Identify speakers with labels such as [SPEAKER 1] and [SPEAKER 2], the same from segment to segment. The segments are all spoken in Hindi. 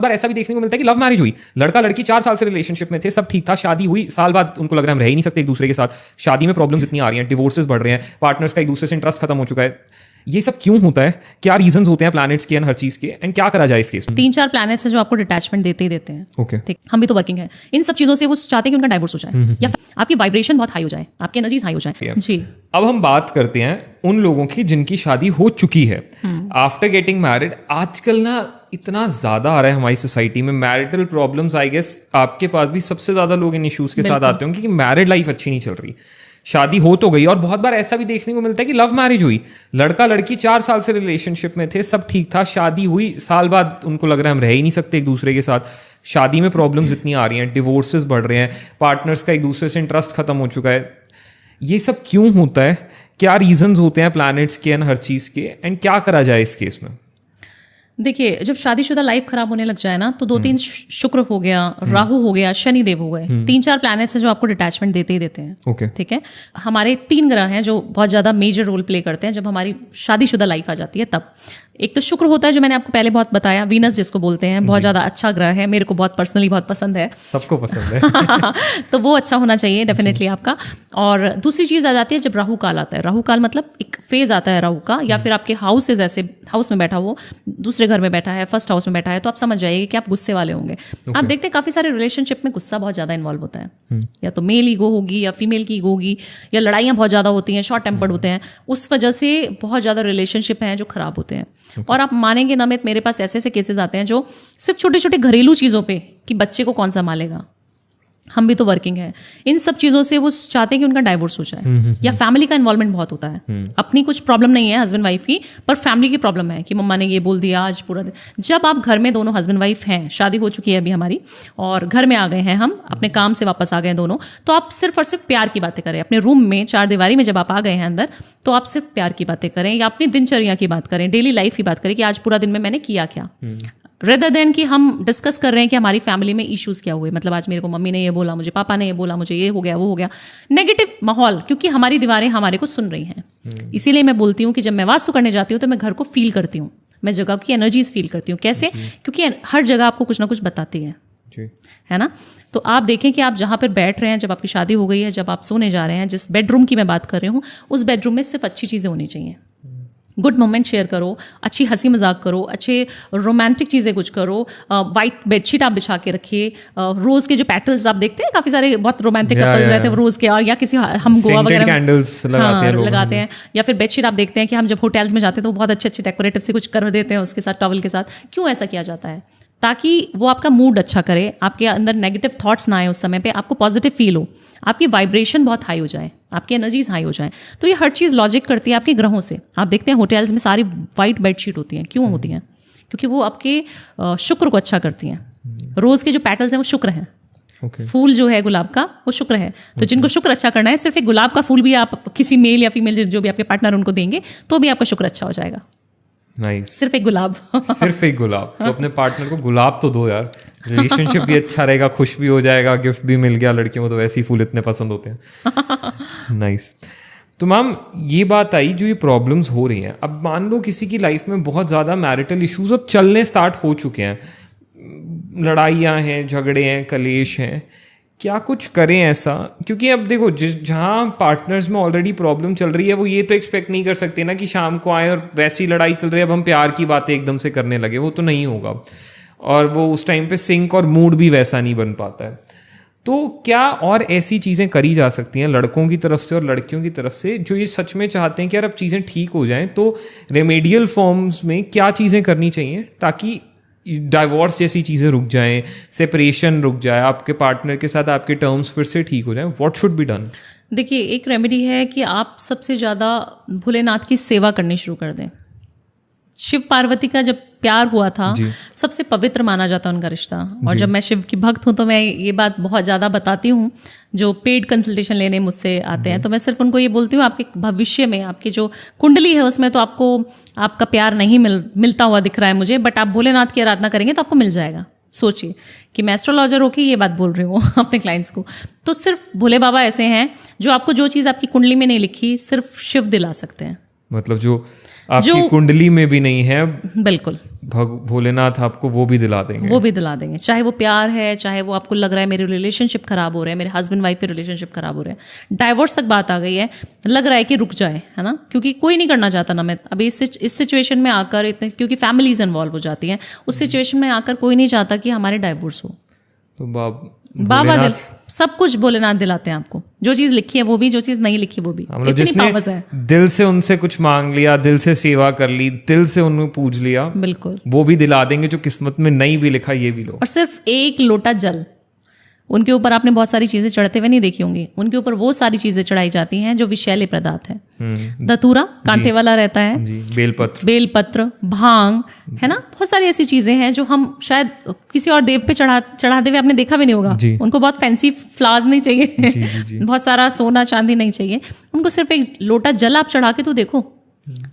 [SPEAKER 1] बार ऐसा भी देखने को मिलता है कि लव मैरिज हुई, लड़का लड़की 4 साल से रिलेशनशिप में थे, सब ठीक था, शादी हुई, साल बाद उनको लग रहा है हम रह ही नहीं सकते एक दूसरे के साथ, शादी में प्रॉब्लम्स इतनी आ रही हैं, डिवोर्सेस बढ़ रहे हैं, पार्टनर्स का एक दूसरे से इंटरेस्ट खत्म हो चुका है। ये सब क्यों होता है? क्या रीजंस होते हैं प्लैनेट्स के एंड हर चीज के, एंड क्या करा जाए इस केस में?
[SPEAKER 2] 3-4 प्लैनेट्स हैं जो आपको डिटैचमेंट देते ही देते हैं।
[SPEAKER 1] ओके,
[SPEAKER 2] ठीक, हम भी तो वर्किंग है इन सब चीजों से। वो चाहते हैं कि उनका डाइवोर्स हो जाए या आपकी वाइब्रेशन बहुत हाई हो जाए, आपकी एनर्जीज हाई हो जाए। जी,
[SPEAKER 1] अब हम बात करते हैं उन लोगों की जिनकी शादी हो चुकी है आफ्टर गेटिंग मैरिड। आजकल ना इतना ज्यादा आ रहा है हमारी सोसाइटी में मैरिटल प्रॉब्लम्स। आई गेस आपके पास भी सबसे ज्यादा लोग इन इश्यूज के साथ आते होंगे कि मैरिड लाइफ अच्छी नहीं चल रही, शादी हो तो गई, और बहुत बार ऐसा भी देखने को मिलता है कि लव मैरिज हुई, लड़का लड़की 4 साल से रिलेशनशिप में थे, सब ठीक था, शादी हुई, साल बाद उनको लग रहा है हम रह ही नहीं सकते एक दूसरे के साथ, शादी में प्रॉब्लम्स इतनी आ रही हैं, डिवोर्सेस बढ़ रहे हैं, पार्टनर्स का एक दूसरे से इंटरेस्ट खत्म हो चुका है। ये सब क्यों होता है? क्या रीजंस होते हैं प्लैनेट्स के एंड हर चीज के, एंड क्या करा जाए इस केस में?
[SPEAKER 2] देखिए, जब शादीशुदा लाइफ खराब होने लग जाए ना, तो 2-3 शुक्र हो गया, राहु हो गया, शनि देव हो गए, 3-4 प्लैनेट्स हैं जो आपको डिटैचमेंट देते ही देते हैं।
[SPEAKER 1] ओके,
[SPEAKER 2] ठीक है, हमारे 3 ग्रह हैं जो बहुत ज़्यादा मेजर रोल प्ले करते हैं जब हमारी शादीशुदा लाइफ आ जाती है तब। एक तो शुक्र होता है जो मैंने आपको पहले बहुत बताया, वीनस जिसको बोलते हैं, बहुत ज़्यादा अच्छा ग्रह है, मेरे को बहुत पर्सनली बहुत पसंद है,
[SPEAKER 1] सबको पसंद है
[SPEAKER 2] तो वो अच्छा होना चाहिए डेफिनेटली आपका। और दूसरी चीज़ आ जाती है जब राहु काल आता है। राहु काल मतलब एक फेज आता है राहु का, या फिर आपके हाउसेज, ऐसे हाउस में बैठा हो, दूसरे घर में बैठा है, फर्स्ट हाउस में बैठा है, तो आप समझ जाइए कि आप गुस्से वाले होंगे। आप देखते हैं काफ़ी सारे रिलेशनशिप में गुस्सा बहुत ज़्यादा इन्वॉल्व होता है, या तो मेल ईगो होगी या फीमेल की ईगो होगी, या लड़ाइयाँ बहुत ज़्यादा होती हैं, शॉर्ट टेम्पर्ड होते हैं, उस वजह से बहुत ज़्यादा रिलेशनशिप हैं जो खराब होते हैं। और आप मानेंगे ना, मेरे पास ऐसे ऐसे केसेस आते हैं जो सिर्फ छोटे छोटे घरेलू चीज़ों पे, कि बच्चे को कौन संभालेगा, हम भी तो वर्किंग है, इन सब चीज़ों से वो चाहते हैं कि उनका डाइवोर्स हो जाए। या फैमिली का इन्वॉल्वमेंट बहुत होता है, अपनी कुछ प्रॉब्लम नहीं है हस्बैंड वाइफ की, पर फैमिली की प्रॉब्लम है कि मम्मा ने ये बोल दिया आज पूरा दिन। जब आप घर में दोनों हस्बैंड वाइफ हैं, शादी हो चुकी है अभी हमारी, और घर में आ गए हैं, हम अपने काम से वापस आ गए दोनों, तो आप सिर्फ और सिर्फ प्यार की बातें करें। अपने रूम में 4 दीवारी में जब आप आ गए हैं अंदर, तो आप सिर्फ प्यार की बातें करें, या अपनी दिनचर्या की बात करें, डेली लाइफ की बात करें कि आज पूरा दिन में मैंने किया क्या, रेदर देन कि हम डिस्कस कर रहे हैं कि हमारी फैमिली में इश्यूज क्या हुए। मतलब आज मेरे को मम्मी ने ये बोला, मुझे पापा ने ये बोला, मुझे ये हो गया, वो हो गया, नेगेटिव माहौल, क्योंकि हमारी दीवारें हमारे को सुन रही हैं। इसीलिए मैं बोलती हूँ कि जब मैं वास्तु करने जाती हूँ तो मैं घर को फील करती हूँ, मैं जगह की एनर्जीज फील करती हूँ। कैसे? क्योंकि हर जगह आपको कुछ ना कुछ बताती है ना। तो आप देखें कि आप जहाँ पर बैठ रहे हैं, जब आपकी शादी हो गई है, जब आप सोने जा रहे हैं, जिस बेडरूम की मैं बात कर रही हूँ, उस बेडरूम में सिर्फ अच्छी चीज़ें होनी चाहिए। गुड मोमेंट शेयर करो, अच्छी हंसी मजाक करो, अच्छे रोमांटिक चीज़ें कुछ करो, वाइट बेडशीट आप बिछा के रखिए, रोज़ के जो पेटल्स आप देखते हैं, काफ़ी सारे बहुत रोमांटिक कपल्स रहते हैं रोज़ के, और या किसी हम गोवा वगैरह
[SPEAKER 1] कैंडल्स लगाते हैं,
[SPEAKER 2] या फिर बेडशीट आप देखते हैं कि हम जब होटल्स में जाते हैं तो बहुत अच्छे अच्छे डेकोरेटिव से कुछ कर देते हैं उसके साथ, टॉवल के साथ। क्यों ऐसा किया जाता है? ताकि वो आपका मूड अच्छा करे, आपके अंदर नेगेटिव थॉट्स ना आए, उस समय पे आपको पॉजिटिव फील हो, आपकी वाइब्रेशन बहुत हाई हो जाए, आपकी एनर्जीज हाई हो जाए। तो ये हर चीज़ लॉजिक करती है आपके ग्रहों से। आप देखते हैं होटल्स में सारी वाइट बेडशीट होती हैं, क्यों होती हैं? क्योंकि वो आपके शुक्र को अच्छा करती हैं। रोज़ के जो पेटल्स हैं वो शुक्र हैं। फूल जो है गुलाब का, वो शुक्र है। तो जिनको शुक्र अच्छा करना है, सिर्फ एक गुलाब का फूल भी आप किसी मेल या फीमेल जो भी आपके पार्टनर उनको देंगे, तो भी आपका शुक्र अच्छा हो जाएगा।
[SPEAKER 1] Nice.
[SPEAKER 2] सिर्फ एक गुलाब
[SPEAKER 1] सिर्फ एक गुलाब। तो अपने पार्टनर को गुलाब तो दो यार, रिलेशनशिप भी अच्छा रहेगा, खुश भी हो जाएगा, गिफ्ट भी मिल गया। लड़कियों को तो वैसे ही फूल इतने पसंद होते हैं। नाइस। तो मैम, ये बात आई जो ये प्रॉब्लम्स हो रही हैं, अब मान लो किसी की लाइफ में बहुत ज़्यादा मैरिटल इश्यूज अब चलने स्टार्ट हो चुके हैं, लड़ाइयाँ हैं, झगड़े हैं, कलेश हैं, क्या कुछ करें ऐसा? क्योंकि अब देखो, जहाँ पार्टनर्स में ऑलरेडी प्रॉब्लम चल रही है, वो ये तो एक्सपेक्ट नहीं कर सकते ना कि शाम को आए और वैसी लड़ाई चल रही है अब हम प्यार की बातें एकदम से करने लगे, वो तो नहीं होगा। और वो उस टाइम पे सिंक और मूड भी वैसा नहीं बन पाता है। तो क्या और ऐसी चीज़ें करी जा सकती हैं लड़कों की तरफ से और लड़कियों की तरफ से, जो ये सच में चाहते हैं कि यार अब चीज़ें ठीक हो जाएं? तो रेमेडियल फॉर्म्स में क्या चीज़ें करनी चाहिए ताकि डाइवोर्स जैसी चीज़ें रुक जाएं, सेपरेशन रुक जाए, आपके पार्टनर के साथ आपके टर्म्स फिर से ठीक हो जाएं? What should be done?
[SPEAKER 2] देखिए, एक रेमेडी है कि आप सबसे ज़्यादा भोलेनाथ की सेवा करनी शुरू कर दें। शिव पार्वती का जब प्यार हुआ था, सबसे पवित्र माना जाता है उनका रिश्ता। और जब मैं शिव की भक्त हूँ तो मैं ये बात बहुत ज़्यादा बताती हूँ। जो पेड कंसल्टेशन लेने मुझसे आते हैं तो मैं सिर्फ उनको ये बोलती हूँ, आपके भविष्य में आपकी जो कुंडली है उसमें तो आपको आपका प्यार नहीं मिलता हुआ दिख रहा है मुझे, बट आप भोलेनाथ की आराधना करेंगे तो आपको मिल जाएगा। सोचिए कि मैं एस्ट्रोलॉजर होकर ये बात बोल रही हूँ अपने क्लाइंट्स को। तो सिर्फ भोले बाबा ऐसे हैं जो आपको जो चीज़ आपकी कुंडली में नहीं लिखी, सिर्फ शिव दिला सकते हैं।
[SPEAKER 1] मतलब जो आपकी कुंडली में भी नहीं है,
[SPEAKER 2] बिल्कुल
[SPEAKER 1] भोलेनाथ आपको वो भी दिला देंगे।
[SPEAKER 2] वो भी दिला देंगे, चाहे वो प्यार है, चाहे वो आपको लग रहा है मेरे रिलेशनशिप खराब हो रहे हैं, मेरे हस्बैंड वाइफ के रिलेशनशिप खराब हो रहे हैं, डाइवोर्स तक बात आ गई है, लग रहा है कि रुक जाए, है ना, क्योंकि कोई नहीं करना चाहता ना। मैं अभी इस सिचुएशन में आकर इतने, क्योंकि फैमिलीज इन्वॉल्व हो जाती हैं, उस सिचुएशन में आकर कोई नहीं चाहता कि हमारे डाइवोर्स हो।
[SPEAKER 1] तो
[SPEAKER 2] बाबा दिल सब कुछ भोलेनाथ दिलाते हैं आपको, जो चीज़ लिखी है वो भी, जो चीज़ नहीं लिखी वो भी। इतनी पावर्स है।
[SPEAKER 1] दिल से उनसे कुछ मांग लिया, दिल से सेवा कर ली, दिल से उन्हें पूज लिया,
[SPEAKER 2] बिल्कुल
[SPEAKER 1] वो भी दिला देंगे। जो किस्मत में नहीं भी लिखा ये भी लो।
[SPEAKER 2] और सिर्फ एक लोटा जल, उनके ऊपर आपने बहुत सारी चीज़ें चढ़ते हुए नहीं देखी होंगी, उनके ऊपर वो सारी चीज़ें चढ़ाई जाती हैं जो विषैले पदार्थ है। धतूरा कांटे वाला रहता है, बेलपत्र, भांग, है ना, बहुत सारी ऐसी चीज़ें हैं जो हम शायद किसी और देव पे चढ़ाते हुए आपने देखा भी नहीं होगा। उनको बहुत फैंसी फ्लावर्स नहीं चाहिए, बहुत सारा सोना चांदी नहीं चाहिए, उनको सिर्फ एक लोटा जल आप चढ़ा के तो देखो।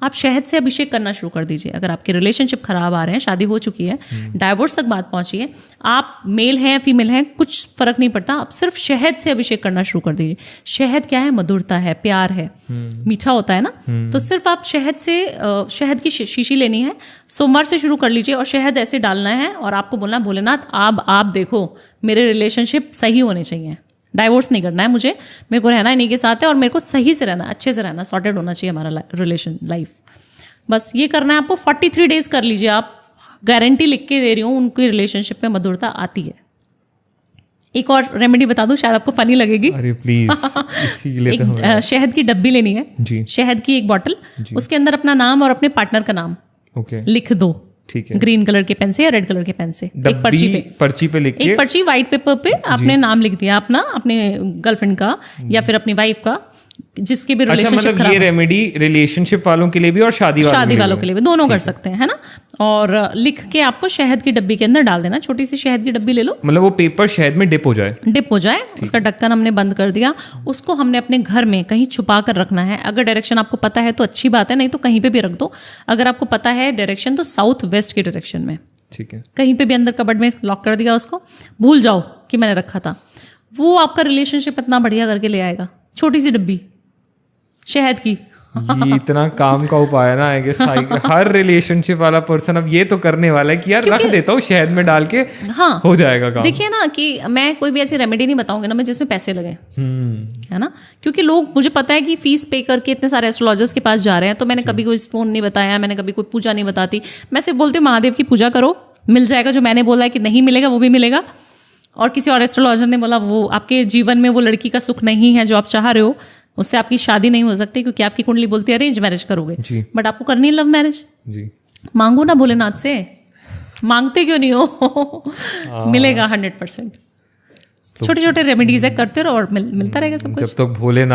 [SPEAKER 2] आप शहद से अभिषेक करना शुरू कर दीजिए। अगर आपके रिलेशनशिप खराब आ रहे हैं, शादी हो चुकी है, डाइवोर्स तक बात पहुंची है, आप मेल हैं फीमेल हैं, कुछ फर्क नहीं पड़ता, आप सिर्फ शहद से अभिषेक करना शुरू कर दीजिए। शहद क्या है? मधुरता है, प्यार है, मीठा होता है ना। तो सिर्फ आप शहद की शीशी लेनी है, सोमवार से शुरू कर लीजिए और शहद ऐसे डालना है और आपको बोलना भोलेनाथ आप देखो मेरे रिलेशनशिप सही होने चाहिए, डाइवोर्स नहीं करना है मुझे, मेरे को रहना इन्हीं के साथ है और मेरे को सही से रहना, अच्छे से रहना, सॉर्टेड होना चाहिए हमारा रिलेशन लाइफ। बस ये करना है आपको। 43 डेज कर लीजिए आप, गारंटी लिख के दे रही हूँ, उनकी रिलेशनशिप में मधुरता आती है। एक और रेमेडी बता दूं, शायद आपको फनी लगेगी।
[SPEAKER 1] अरे प्लीज।
[SPEAKER 2] शहद की डब्बी लेनी है, शहद की एक बॉटल, उसके अंदर अपना नाम और अपने पार्टनर का नाम लिख दो।
[SPEAKER 1] ठीक है।
[SPEAKER 2] ग्रीन कलर के पेन से या रेड कलर के पेन से, एक पर्ची पे लिख के, एक पर्ची व्हाइट पेपर पे आपने नाम लिख दिया अपना, अपने गर्लफ्रेंड का या फिर अपनी वाइफ का, जिसके भी रिलेशनशिप
[SPEAKER 1] मतलब ये रेमेडी रिलेशनशिप वालों के लिए भी और शादी वालों
[SPEAKER 2] के लिए भी, दोनों कर सकते हैं, है ना। और लिख के आपको शहद की डब्बी के अंदर डाल देना, छोटी सी शहद की डब्बी ले लो,
[SPEAKER 1] मतलब वो पेपर शहद में डिप हो जाए, उसका ढक्कन हमने बंद कर दिया, उसको हमने अपने घर में कहीं छुपा कर रखना है। अगर डायरेक्शन आपको पता है तो अच्छी बात है, नहीं तो कहीं पे भी रख दो। अगर आपको पता है डायरेक्शन तो साउथ वेस्ट के डायरेक्शन में, ठीक है,
[SPEAKER 2] कहीं पे भी अंदर कबर्ड में लॉक कर दिया उसको, भूल जाओ कि मैंने रखा था। वो आपका रिलेशनशिप इतना बढ़िया करके ले आएगा। छोटी सी डब्बी शहद की,
[SPEAKER 1] ये इतना काम का उपाय ना है कि हर रिलेशनशिप वाला पर्सन अब ये तो करने वाला है कि यार रख देता हूँ शहद में डाल के, हाँ, हो जाएगा काम।
[SPEAKER 2] देखिए ना कि मैं कोई भी ऐसी रेमेडी नहीं बताऊंगी ना मैं जिसमें पैसे लगे, है ना, क्योंकि लोग, मुझे पता है कि फीस पे करके इतने सारे एस्ट्रोलॉजर्स के पास जा रहे हैं, तो मैंने कभी कोई स्टोन नहीं बताया, मैंने कभी कोई पूजा नहीं बताती। मैं सिर्फ बोलती हूँ महादेव की पूजा करो, मिल जाएगा। जो मैंने बोला है कि नहीं मिलेगा वो भी मिलेगा, और किसी और एस्ट्रोलॉजर ने बोला वो आपके जीवन में वो लड़की का सुख नहीं है जो आप चाह रहे हो, उससे आपकी शादी नहीं हो सकती क्योंकि आपकी कुंडली बोलती है अरेंज मैरिज करोगे, बट आपको करनी है लव मैरिज। मांगो ना भोलेनाथ से, मांगते क्यों नहीं हो? मिलेगा 100%। छोटे छोटे रेमेडीज है, करते रहो और मिलता रहेगा सब कुछ।
[SPEAKER 1] जब तक भोलेनाथ